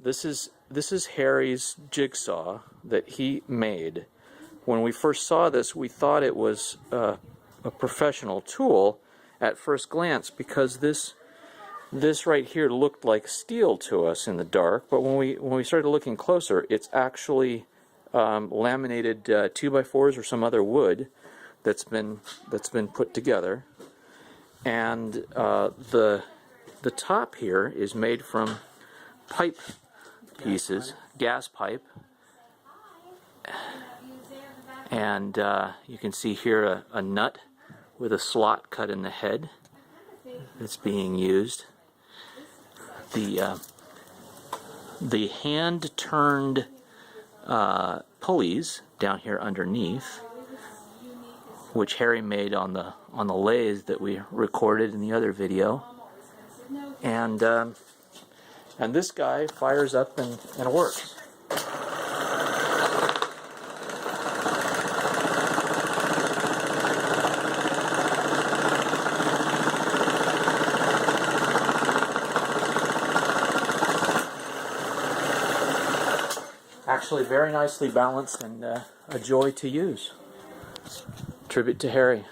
this is Harry's jigsaw that he made. When we first saw this, we thought it was a professional tool at first glance, because this right here looked like steel to us in the dark. But when we started looking closer, it's actually laminated 2x4s or some other wood that's been put together, and the top here is made from pipe pieces, gas pipe, and you can see here a nut with a slot cut in the head that's being used. The hand-turned pulleys down here underneath, which Harry made on the lathe that we recorded in the other video, and this guy fires up and works. Actually very nicely balanced and a joy to use. Tribute to Harry.